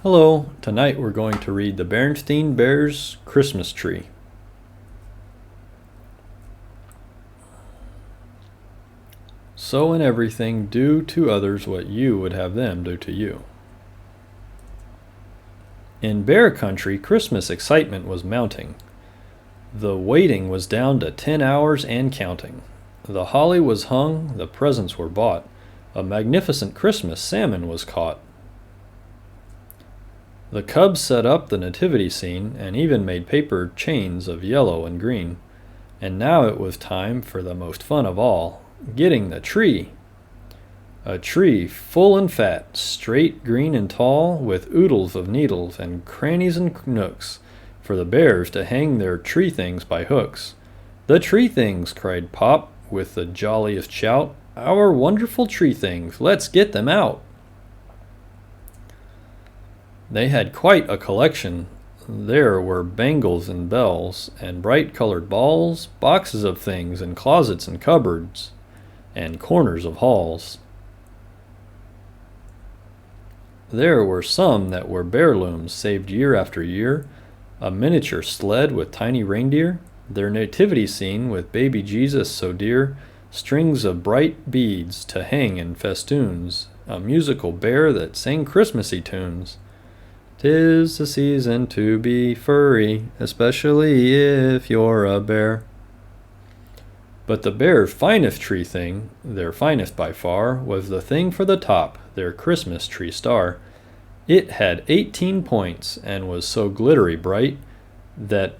Hello, tonight we're going to read the Berenstain Bears Christmas Tree. So in everything, do to others what you would have them do to you. In Bear Country, Christmas excitement was mounting. The waiting was down to 10 hours and counting. The holly was hung, the presents were bought. A magnificent Christmas salmon was caught. The cubs set up the nativity scene and even made paper chains of yellow and green. And now it was time for the most fun of all, getting the tree. A tree full and fat, straight, green, and tall, with oodles of needles and crannies and nooks, for the bears to hang their tree things by hooks. "The tree things!" cried Pop, with the jolliest shout. "Our wonderful tree things! Let's get them out!" They had quite a collection. There were bangles and bells, and bright-colored balls, boxes of things, and closets and cupboards, and corners of halls. There were some that were heirlooms saved year after year, a miniature sled with tiny reindeer, their nativity scene with baby Jesus so dear, strings of bright beads to hang in festoons, a musical bear that sang Christmassy tunes. "'Tis the season to be furry, especially if you're a bear." But the bears' finest tree thing, their finest by far, was the thing for the top, their Christmas tree star. It had 18 points and was so glittery bright that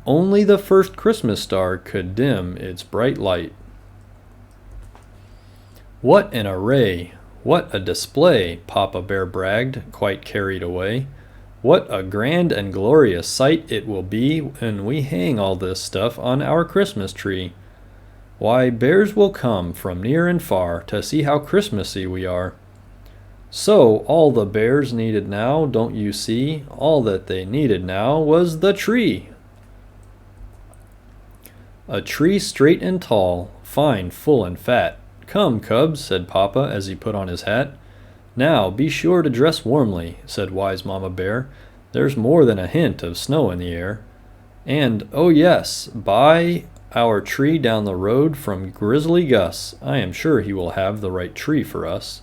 only the first Christmas star could dim its bright light. "What an array! What a display!" Papa Bear bragged, quite carried away. "What a grand and glorious sight it will be when we hang all this stuff on our Christmas tree. Why, bears will come from near and far to see how Christmassy we are." So all the bears needed now, don't you see, all that they needed now was the tree. A tree straight and tall, fine, full, and fat. "Come, cubs," said Papa as he put on his hat. "Now be sure to dress warmly," said wise Mama Bear. "There's more than a hint of snow in the air. And, oh yes, buy our tree down the road from Grizzly Gus. I am sure he will have the right tree for us."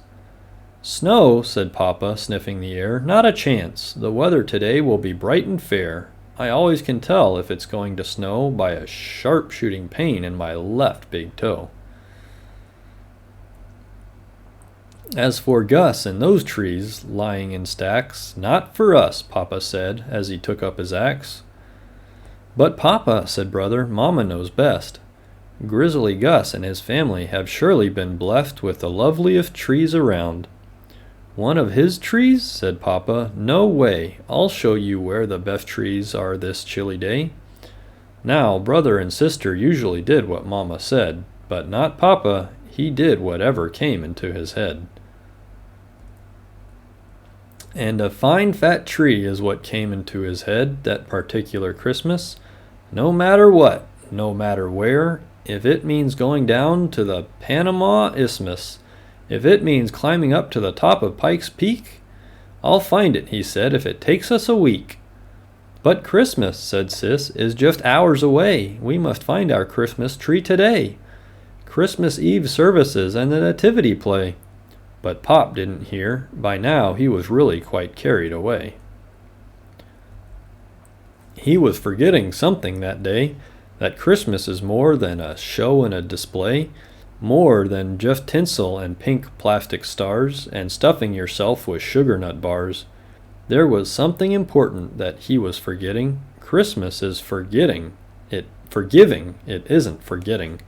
"Snow," said Papa, sniffing the air. "Not a chance. The weather today will be bright and fair. I always can tell if it's going to snow by a sharp shooting pain in my left big toe." As for Gus and those trees lying in stacks, "Not for us," Papa said as he took up his axe. "But Papa," said Brother, "Mama knows best. Grizzly Gus and his family have surely been blessed with the loveliest trees around." "One of his trees?" said Papa. "No way. I'll show you where the best trees are this chilly day." Now, Brother and Sister usually did what Mama said, but not Papa. He did whatever came into his head. And a fine fat tree is what came into his head that particular Christmas. No matter what, no matter where, if it means going down to the Panama Isthmus, if it means climbing up to the top of Pike's Peak, I'll find it, he said, if it takes us a week. "But Christmas," said Sis, "is just hours away. We must find our Christmas tree today. Christmas Eve services and the nativity play." But Pop didn't hear. By now he was really quite carried away. He was forgetting something that day, that Christmas is more than a show and a display, more than just tinsel and pink plastic stars and stuffing yourself with sugar nut bars. There was something important that he was forgetting. Christmas is forgiving. It isn't forgetting.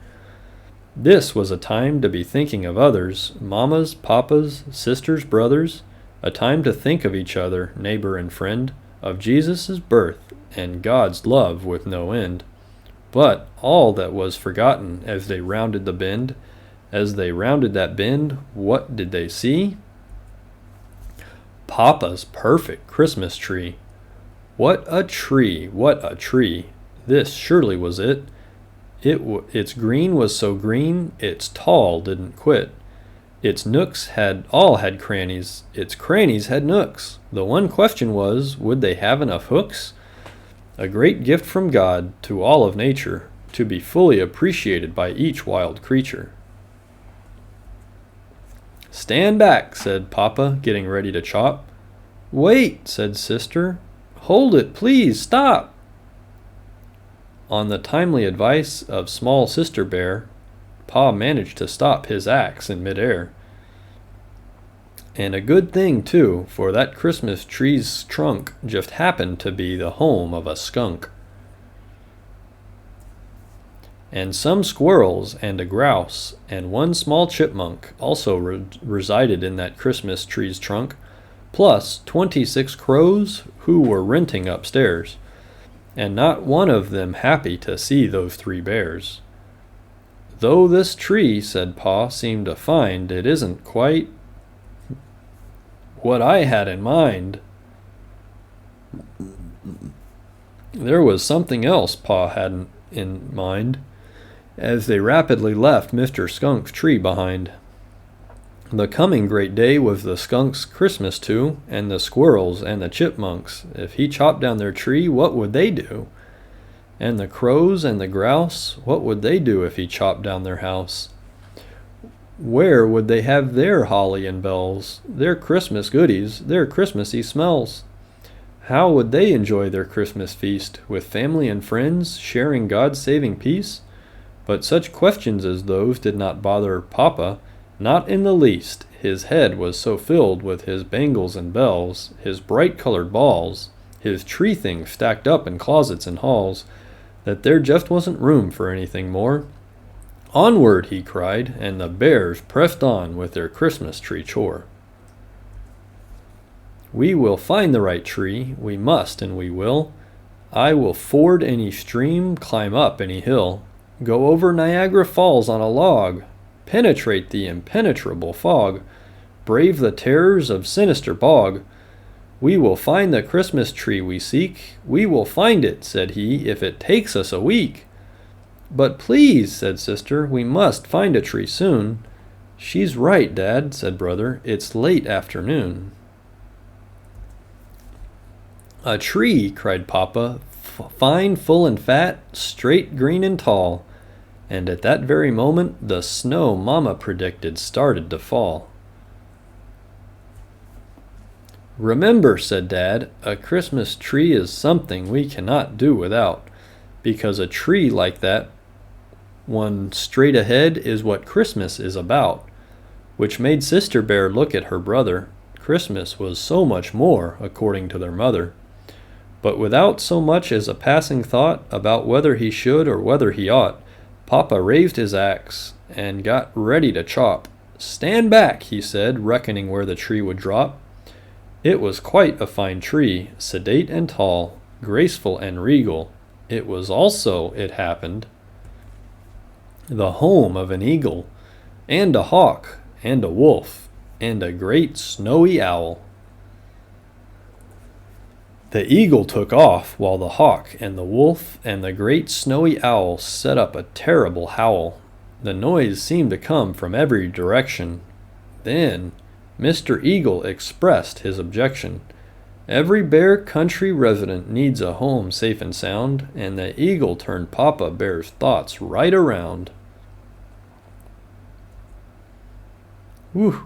This was a time to be thinking of others, mamas, papas, sisters, brothers, a time to think of each other, neighbor and friend, of Jesus' birth and God's love with no end. But all that was forgotten as they rounded the bend. As they rounded that bend, what did they see? Papa's perfect Christmas tree. What a tree! What a tree! This surely was it. Its green was so green, its tall didn't quit. Its nooks had all had crannies, its crannies had nooks. The one question was, would they have enough hooks? A great gift from God to all of nature, to be fully appreciated by each wild creature. "Stand back," said Papa, getting ready to chop. "Wait," said Sister. "Hold it, please, stop." On the timely advice of small Sister Bear, Pa managed to stop his axe in midair. And a good thing, too, for that Christmas tree's trunk just happened to be the home of a skunk. And some squirrels and a grouse and one small chipmunk also resided in that Christmas tree's trunk, plus 26 crows who were renting upstairs, and not one of them happy to see those 3 bears. "Though this tree," said Pa, "seemed to find it isn't quite what I had in mind." There was something else Pa hadn't in mind, as they rapidly left Mr. Skunk's tree behind. The coming great day was the skunk's Christmas too, and the squirrels and the chipmunks. If he chopped down their tree, what would they do? And the crows and the grouse, what would they do if he chopped down their house? Where would they have their holly and bells, their Christmas goodies, their Christmassy smells? How would they enjoy their Christmas feast, with family and friends, sharing God's saving peace? But such questions as those did not bother Papa, not in the least. His head was so filled with his bangles and bells, his bright-colored balls, his tree things stacked up in closets and halls, that there just wasn't room for anything more. "Onward!" he cried, and the bears pressed on with their Christmas tree chore. "We will find the right tree, we must and we will. I will ford any stream, climb up any hill, go over Niagara Falls on a log, penetrate the impenetrable fog, brave the terrors of sinister bog. We will find the Christmas tree we seek. We will find it," said he, "if it takes us a week." "But please," said Sister, "we must find a tree soon." "She's right, Dad," said Brother, "it's late afternoon." "A tree," cried Papa, "fine, full, and fat, straight, green, and tall." And at that very moment the snow Mama predicted started to fall. "Remember," said Dad, "a Christmas tree is something we cannot do without, because a tree like that one straight ahead is what Christmas is about." Which made Sister Bear look at her brother. Christmas was so much more, according to their mother. But without so much as a passing thought about whether he should or whether he ought, Papa raised his axe and got ready to chop. "Stand back," he said, reckoning where the tree would drop. It was quite a fine tree, sedate and tall, graceful and regal. It was also, it happened, the home of an eagle, and a hawk, and a wolf, and a great snowy owl. The eagle took off, while the hawk and the wolf and the great snowy owl set up a terrible howl. The noise seemed to come from every direction. Then Mr. Eagle expressed his objection. Every Bear Country resident needs a home safe and sound, and the eagle turned Papa Bear's thoughts right around. Whew.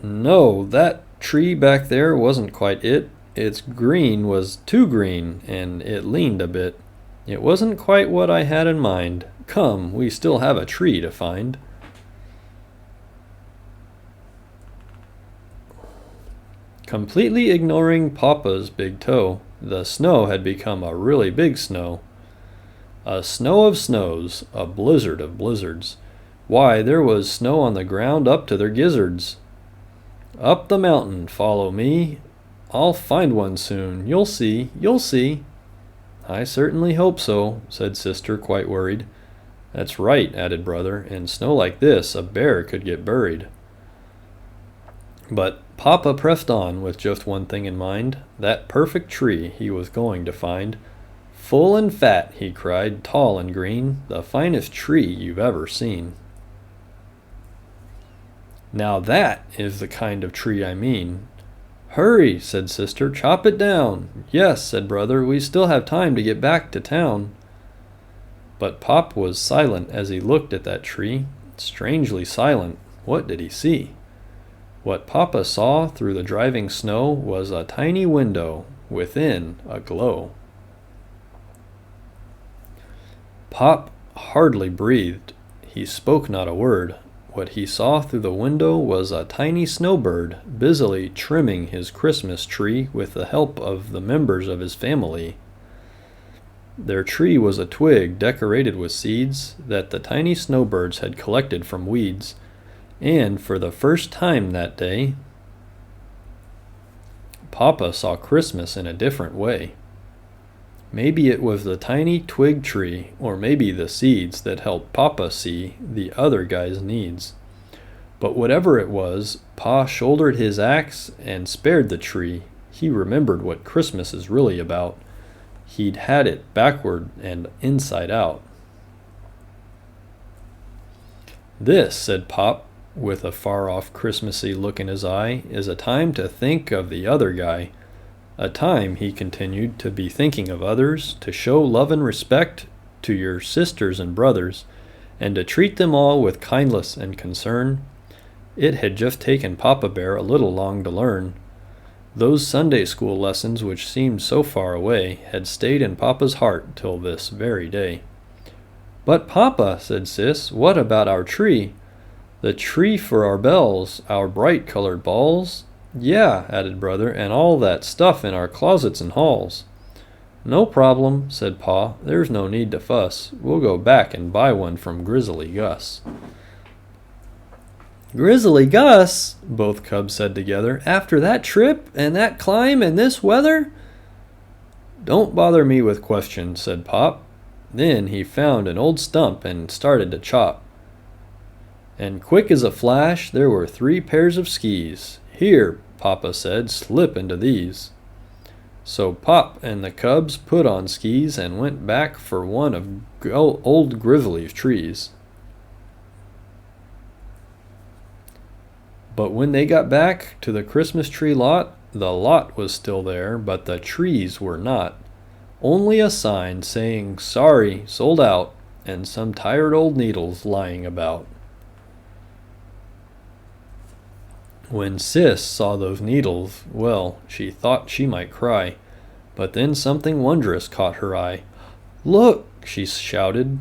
No, that tree back there wasn't quite it. Its green was too green, and it leaned a bit. It wasn't quite what I had in mind. Come, we still have a tree to find. Completely ignoring Papa's big toe, the snow had become a really big snow. A snow of snows, a blizzard of blizzards. Why, there was snow on the ground up to their gizzards. "Up the mountain, follow me. I'll find one soon. You'll see, you'll see." "I certainly hope so," said Sister, quite worried. "That's right," added Brother. "In snow like this, a bear could get buried." But Papa pressed on with just one thing in mind, that perfect tree he was going to find. "Full and fat," he cried, "tall and green, the finest tree you've ever seen." "Now that is the kind of tree I mean." "Hurry," said sister, "chop it down." "Yes," said brother, "we still have time to get back to town." But Pop was silent as he looked at that tree, strangely silent. What did he see? What Papa saw through the driving snow was a tiny window, within a glow. Pop hardly breathed. He spoke not a word. What he saw through the window was a tiny snowbird busily trimming his Christmas tree with the help of the members of his family. Their tree was a twig decorated with seeds that the tiny snowbirds had collected from weeds, and for the first time that day, Papa saw Christmas in a different way. Maybe it was the tiny twig tree, or maybe the seeds that helped Papa see the other guy's needs. But whatever it was, Pa shouldered his axe and spared the tree. He remembered what Christmas is really about. He'd had it backward and inside out. "This," said Pop, with a far-off Christmassy look in his eye, "is a time to think of the other guy. A time," he continued, "to be thinking of others, to show love and respect to your sisters and brothers, and to treat them all with kindness and concern." It had just taken Papa Bear a little long to learn. Those Sunday school lessons which seemed so far away had stayed in Papa's heart till this very day. "But Papa," said Sis, "what about our tree?" "The tree for our bells, our bright-colored balls?" "Yeah," added brother, "and all that stuff in our closets and halls." "No problem," said Pa, "there's no need to fuss. We'll go back and buy one from Grizzly Gus." "Grizzly Gus?" both cubs said together. "After that trip, and that climb, and this weather?" "Don't bother me with questions," said Pop. Then he found an old stump and started to chop. And quick as a flash there were 3 pairs of skis. "Here," Papa said, "slip into these." So Pop and the cubs put on skis and went back for one of old Grizzly's trees. But when they got back to the Christmas tree lot, the lot was still there, but the trees were not. Only a sign saying, "Sorry, sold out," and some tired old needles lying about. When Sis saw those needles, well, she thought she might cry, but then something wondrous caught her eye. "Look!" she shouted.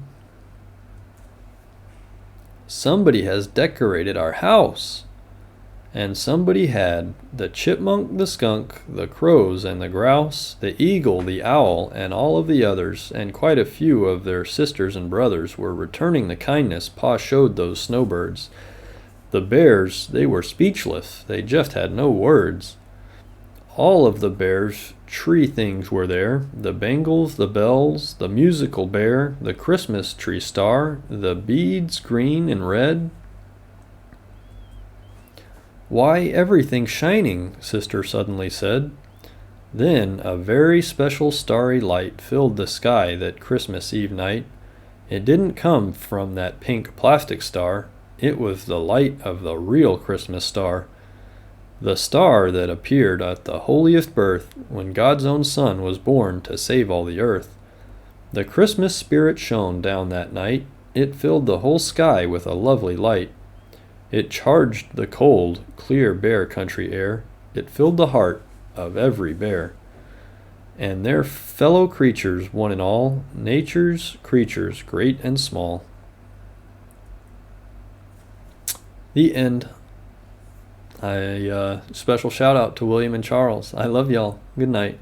"Somebody has decorated our house!" And somebody had. The chipmunk, the skunk, the crows and the grouse, the eagle, the owl, and all of the others, and quite a few of their sisters and brothers were returning the kindness Pa showed those snowbirds. The bears, they were speechless. They just had no words. All of the bears' tree things were there. The bangles, the bells, the musical bear, the Christmas tree star, the beads green and red. "Why, everything's shining," Sister suddenly said. Then a very special starry light filled the sky that Christmas Eve night. It didn't come from that pink plastic star. It was the light of the real Christmas star. The star that appeared at the holiest birth, when God's own Son was born to save all the earth. The Christmas spirit shone down that night. It filled the whole sky with a lovely light. It charged the cold, clear bear country air. It filled the heart of every bear. And their fellow creatures, one and all, nature's creatures, great and small. The end. Special shout out to William and Charles. I love y'all. Good night.